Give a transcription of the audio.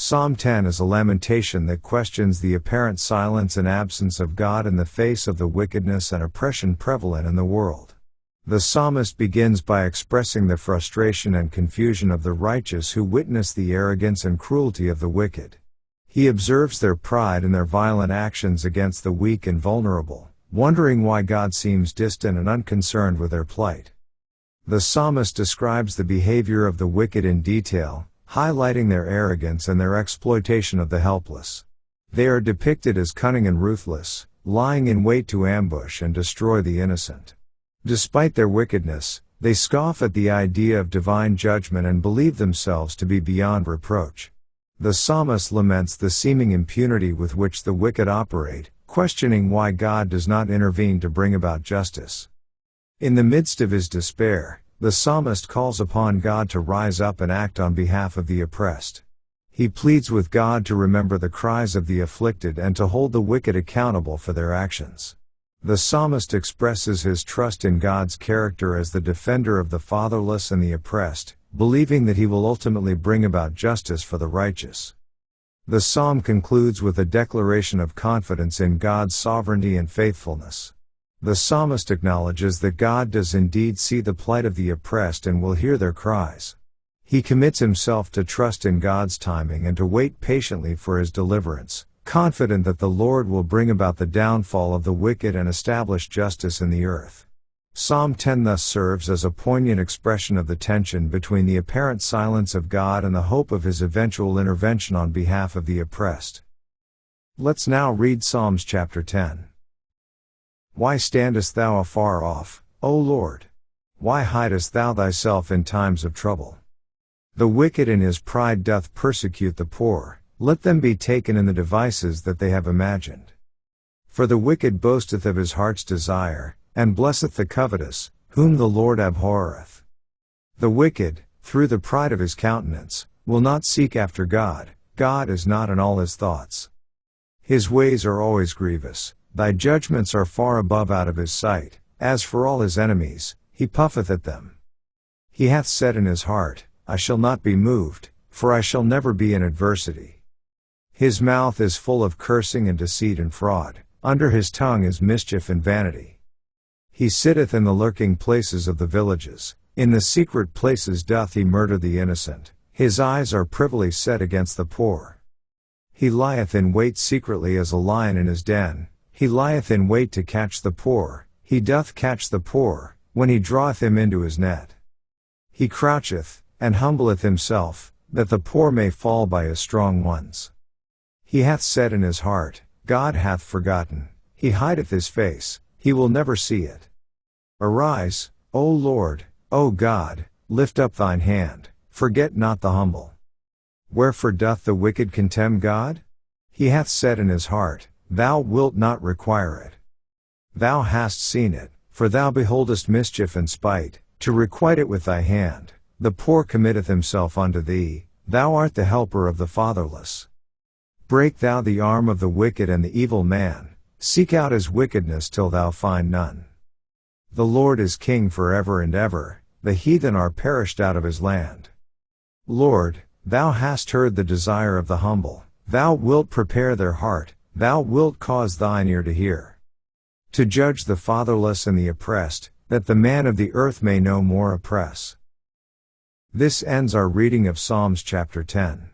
Psalm 10 is a lamentation that questions the apparent silence and absence of God in the face of the wickedness and oppression prevalent in the world. The psalmist begins by expressing the frustration and confusion of the righteous who witness the arrogance and cruelty of the wicked. He observes their pride and their violent actions against the weak and vulnerable, wondering why God seems distant and unconcerned with their plight. The psalmist describes the behavior of the wicked in detail, highlighting their arrogance and their exploitation of the helpless. They are depicted as cunning and ruthless, lying in wait to ambush and destroy the innocent. Despite their wickedness, they scoff at the idea of divine judgment and believe themselves to be beyond reproach. The psalmist laments the seeming impunity with which the wicked operate, questioning why God does not intervene to bring about justice. In the midst of his despair, the psalmist calls upon God to rise up and act on behalf of the oppressed. He pleads with God to remember the cries of the afflicted and to hold the wicked accountable for their actions. The psalmist expresses his trust in God's character as the defender of the fatherless and the oppressed, believing that he will ultimately bring about justice for the righteous. The psalm concludes with a declaration of confidence in God's sovereignty and faithfulness. The psalmist acknowledges that God does indeed see the plight of the oppressed and will hear their cries. He commits himself to trust in God's timing and to wait patiently for his deliverance, confident that the Lord will bring about the downfall of the wicked and establish justice in the earth. Psalm 10 thus serves as a poignant expression of the tension between the apparent silence of God and the hope of his eventual intervention on behalf of the oppressed. Let's now read Psalms chapter 10. Why standest thou afar off, O Lord? Why hidest thou thyself in times of trouble? The wicked in his pride doth persecute the poor, let them be taken in the devices that they have imagined. For the wicked boasteth of his heart's desire, and blesseth the covetous, whom the Lord abhorreth. The wicked, through the pride of his countenance, will not seek after God. God is not in all his thoughts. His ways are always grievous, thy judgments are far above out of his sight. As for all his enemies, he puffeth at them. He hath said in his heart, I shall not be moved, for I shall never be in adversity. His mouth is full of cursing and deceit and fraud, under his tongue is mischief and vanity. He sitteth in the lurking places of the villages, in the secret places doth he murder the innocent, his eyes are privily set against the poor. He lieth in wait secretly as a lion in his den, he lieth in wait to catch the poor, he doth catch the poor, when he draweth him into his net. He croucheth, and humbleth himself, that the poor may fall by his strong ones. He hath said in his heart, God hath forgotten, he hideth his face, he will never see it. Arise, O Lord, O God, lift up thine hand, forget not the humble. Wherefore doth the wicked contemn God? He hath said in his heart, Thou wilt not require it. Thou hast seen it, for thou beholdest mischief and spite, to requite it with thy hand. The poor committeth himself unto thee, thou art the helper of the fatherless. Break thou the arm of the wicked and the evil man, seek out his wickedness till thou find none. The Lord is king forever and ever, the heathen are perished out of his land. Lord, thou hast heard the desire of the humble, thou wilt prepare their heart, thou wilt cause thine ear to hear. To judge the fatherless and the oppressed, that the man of the earth may no more oppress. This ends our reading of Psalms chapter 10.